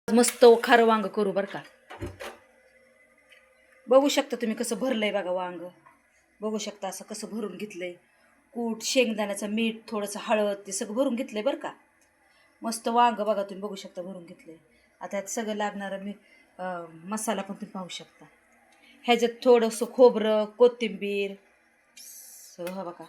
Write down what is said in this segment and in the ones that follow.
मस्त खारं वांग करू बरं का. बघू शकता तुम्ही कसं भरलंय बघा वांग. बघू शकता असं कसं भरून घेतलंय. कूट, शेंगदाण्याचं मीठ, थोडंसं हळद ते सगळं भरून घेतलंय बरं का. मस्त वांग बघा तुम्ही बघू शकता भरून घेतलंय. आता यात सगळं लागणारं मसाला पण तुम्ही पाहू शकता. ह्याच्यात थोडंसं खोबरं, कोथिंबीर सगळं बघा.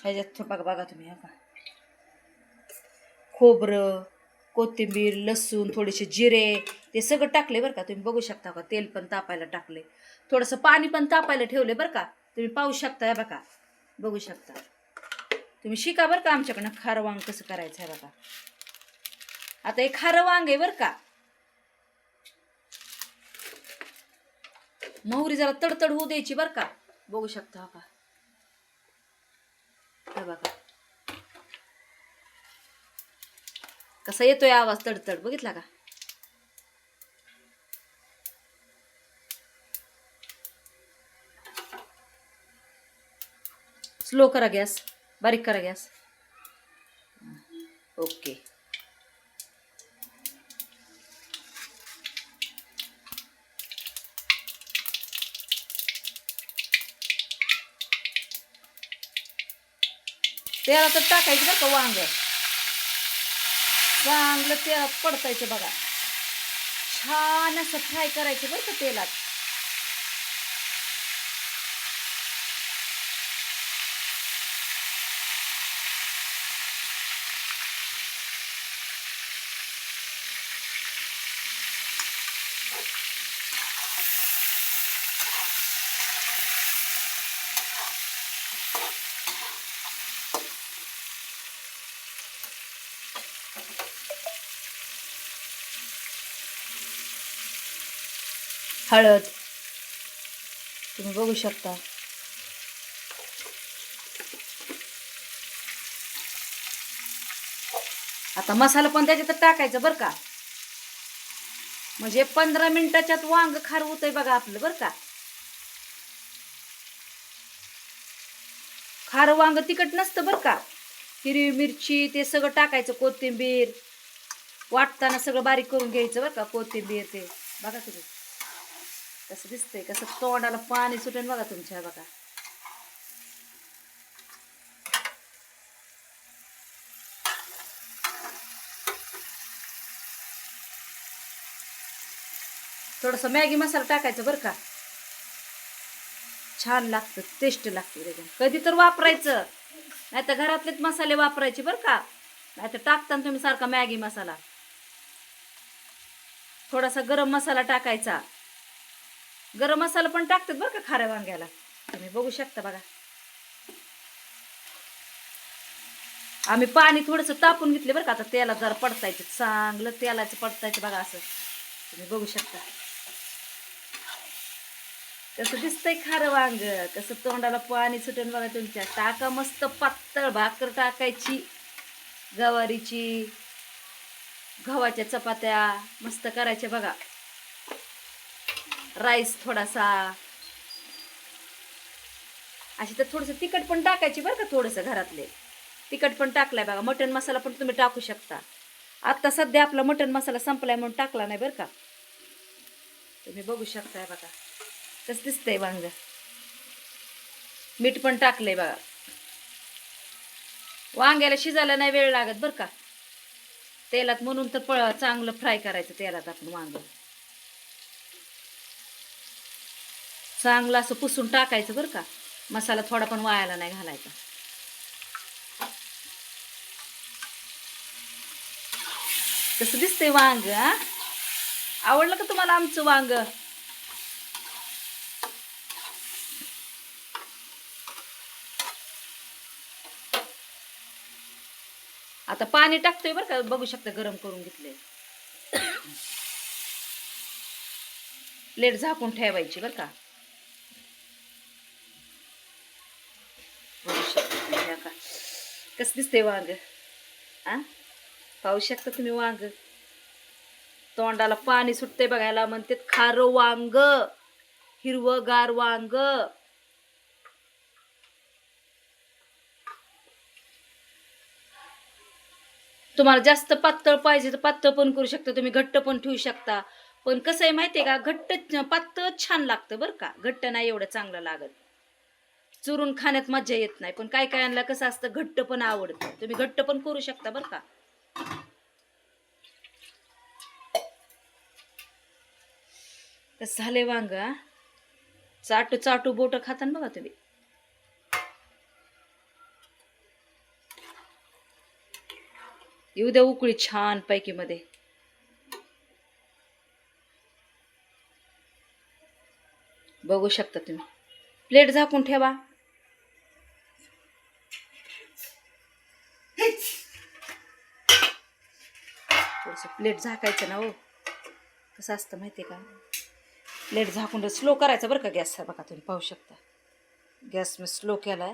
ह्याच्यात बघा बघा तुम्ही का खोबरं, कोथिंबीर, लसूण, थोडेसे जिरे ते सगळं टाकले बरं का. तुम्ही बघू शकता का तेल पण तापायला टाकले. थोडंसं पाणी पण तापायला ठेवले बरं का. तुम्ही पाहू शकता बघा. बघू शकता तुम्ही शिका बरं का आमच्याकडनं खारं वांग कसं करायचं आहे बघा. आता हे खारं वांग आहे बरं का. मोहरी जरा तडतड होऊ द्यायची बरं का. बघू शकता का हे बघा कसा येतोय आवाज तडतड बघितला का. स्लो करा गॅस, बारीक करा गॅस. ओके. तेलात टाकायचं बरं का वांग. चांगलं तेलात पडतायचं बघा. छान असं फ्राय करायचं बरं का तेलात. हळद तुम्ही बघू शकता. आता मसाला पण त्याच्यात टाकायचं बरं का. म्हणजे 15 मिनिटाच्यात वांग खार होतंय बघा आपलं बरं का. खार वांग तिखट नसतं बरं का. हिरवी मिरची ते सगळं टाकायचं, कोथिंबीर वाटताना सगळं बारीक करून घ्यायचं बरं का. कोथिंबीर ते बघा तुम्ही कसं दिसतंय, कसं तोंडाला पाणी सुटेल बघा तुमच्या बघा. थोडंसं मॅगी मसाला टाकायचं बरं का. छान लागतं, टेस्ट लागते त्याच्यात. कधी तर वापरायचं, नाही तर घरातलेच मसाले वापरायचे बरं का. नाही तर टाकताना तुम्ही सारखा मॅगी मसाला. थोडासा गरम मसाला टाकायचा. गरम मसाला पण टाकतात बरं का खाऱ्या वांग्याला. तुम्ही बघू शकता बघा. आम्ही पाणी थोडंसं तापून घेतले बरं का. आता तेलात जरा पडतायचं, चांगलं तेलाचं पडतायचं बघा असं. तुम्ही बघू शकता कसं दिसतंय खारं वांग, कसं तोंडाला पाणी सुटेल बघा तुमच्या. टाका मस्त पातळ भाकर टाकायची, गवारीची, गव्हाच्या चपात्या मस्त करायच्या बघा. राईस थोडासा अशी. तर थोडंसं तिखट पण टाकायची बरं का. थोडंसं घरातले तिखट पण टाकलाय बघा. मटण मसाला पण तुम्ही टाकू शकता. आत्ता सध्या आपला मटण मसाला संपलाय म्हणून टाकला नाही बरं का. तुम्ही बघू शकताय बघा कसं दिसतंय वांग. मीठ पण टाकलंय बघा. वांग्याला शिजायला नाही वेळ लागत बरं का तेलात, म्हणून तर चांगलं फ्राय करायचं तेलात आपण वांग. चांगलं असं पुसून टाकायचं बरं का. मसाला थोडा पण वायाला नाही घालायचा. कसं दिसतंय वांग. आवडलं का तुम्हाला आमचं वांग. आता पाणी टाकतोय बरं का. बघू शकता गरम करून घेतले. प्लेट झाकून ठेवायची बरं का. बघू शकता का कसं दिसतंय वांग. पाहू शकता तुम्ही वांग. तोंडाला पाणी सुटते बघायला. म्हणतात खारं वांग, हिरवगार वांग. तुम्हाला जास्त पातळ पाहिजे तर पातळ पण करू शकता तुम्ही, घट्ट पण ठेवू शकता. पण कसं आहे माहितीये का, घट्ट पातळ छान लागतं बरं का, घट्ट नाही एवढं चांगलं लागत. चुरून खाण्यात मजा येत नाही. पण काय काय कसं असतं, घट्ट पण आवडतं, तुम्ही घट्ट पण करू शकता बरं का. कसं झाले वांग, चाटू चाटू बोट खातान बघा तुम्ही. येऊ द्या उकळी छान पैकी मध्ये. बघू शकता तुम्ही. प्लेट झाकून ठेवा. थोडस प्लेट झाकायचं ना हो. कसं असतं माहितीये का, प्लेट झाकून स्लो करायचं बरं का गॅस. बघा तुम्ही पाहू शकता, गॅस मी स्लो केलाय.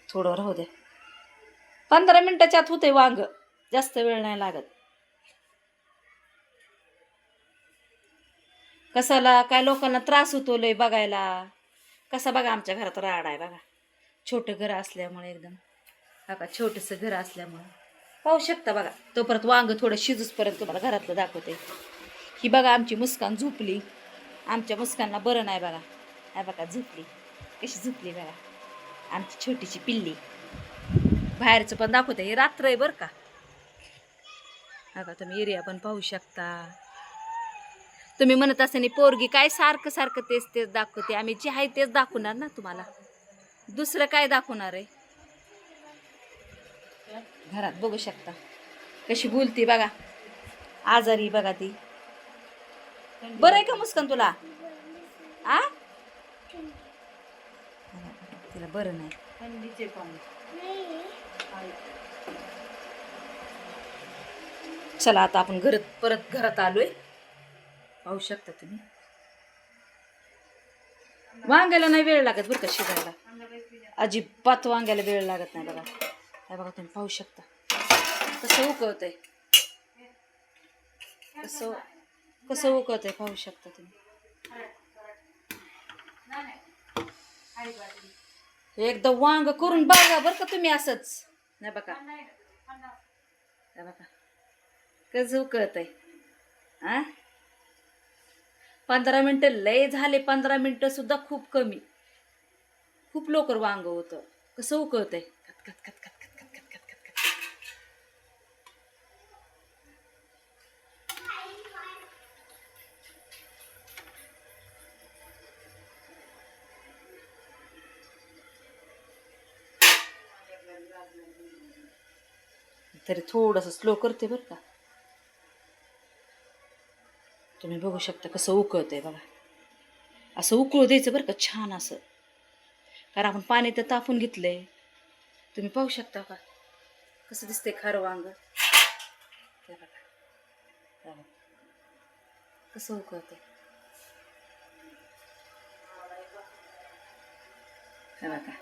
थोडं राहू द्या, 15 मिनिटाच्या आत होते वांग, जास्त वेळ नाही लागत. कसाला काय लोकांना त्रास होतो लय बघायला. कसा बघा आमच्या घरात राड आहे बघा, छोटं घर असल्यामुळे एकदम. बघा छोटंसं घर असल्यामुळे पाहू शकता बघा. तो परत वांग थोडं शिजूसपर्यंत तुम्हाला घरातलं दाखवते. ही बघा आमची मुस्कान झोपली. आमच्या मुस्कानला बरं नाही बघा. हा बघा झोपली, कशी झोपली बघा आमची छोटीशी पिल्ली. बाहेरचं पण दाखवते, हे रात्र आहे बरं का. बघा तुम्ही एरिया पण पाहू शकता. तुम्ही म्हणत असताना पोरगी काय सारखं सारखं तेच तेच दाखवते. आम्ही जे आहे तेच दाखवणार ना तुम्हाला, दुसरं काय दाखवणार आहे. घरात बघू शकता कशी बोलती बघा, आजारी बघा ती. बरं आहे का मुस्कान तुला? आ तिला बरं नाही. चला आता आपण परत घरात आलोय. पाहू शकता तुम्ही, वांग्याला नाही वेळ लागत बरं का शिजायला, अजिबात वांग्याला वेळ लागत नाही बघा. हे बघा तुम्ही पाहू शकता कसं उकळतंय, कसं कसं उकळतंय पाहू शकता तुम्ही. एकदा वांग करून बघा बरं का तुम्ही असंच. नाही बघा, हे बघा कसं उकळतंय. 15 मिनिटं लय झाले, 15 मिनिटं सुद्धा खूप कमी. खूप लवकर वांग होतं. कसं उकळतंय, खत खत खत खत खत खत खत खत खत. तरी थोडंसं स्लो करते बरं का. तुम्ही बघू शकता कसं उकळतंय बघा. असं उकळू द्यायचं बरं का छान असं, कारण आपण पाणी तर तापून घेतलंय. तुम्ही पाहू शकता का कसं दिसतंय खारं वांग. हे बघा, हे बघा कसं उकळतंय. हे बघा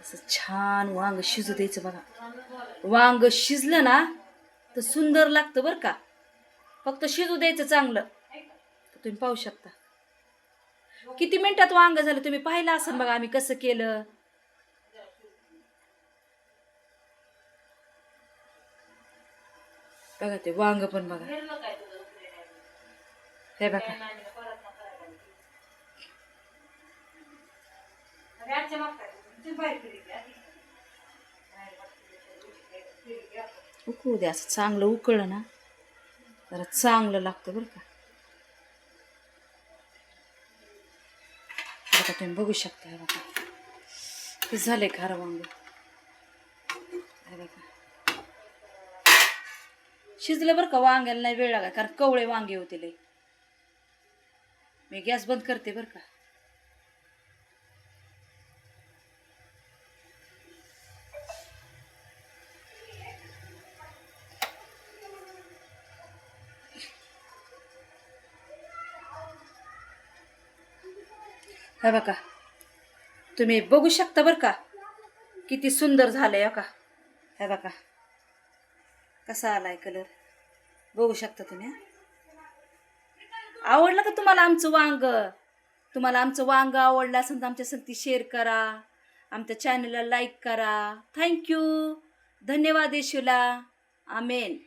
असं छान वांग शिजू द्यायचं बघा. वांग शिजलं ना तर सुंदर लागतं बरं का. फक्त शिजू द्यायचं चांगलं. तुम्ही पाहू शकता किती मिनिटात वांग झालं. तुम्ही पाहिलं असेल बघा आम्ही कसं केलं. बघा ते वांग पण बघा. हे बघा उकळू द्या. असं चांगलं उकळलं ना जरा चांगलं लागतं बरं का. बघा तुम्ही बघू शकता. हे बघा कसं झालंय खारं वांग. हे बघा शिजलं बरं का, वांग्याला नाही वेळ लागा, कारण कवळे वांगे होते लय. मी गॅस बंद करते बरं का. हे बघा तुम्ही बघू शकता बरं का किती सुंदर झालंय का. हे बघा कसा आलाय कलर, बघू शकता तुम्ही. आवडलं का तुम्हाला आमचं वांग? तुम्हाला आमचं वांग आवडलं असेल तर आमच्या संगती शेअर करा, आमच्या चॅनलला लाईक करा. थँक्यू. धन्यवाद येशूला. आमेन.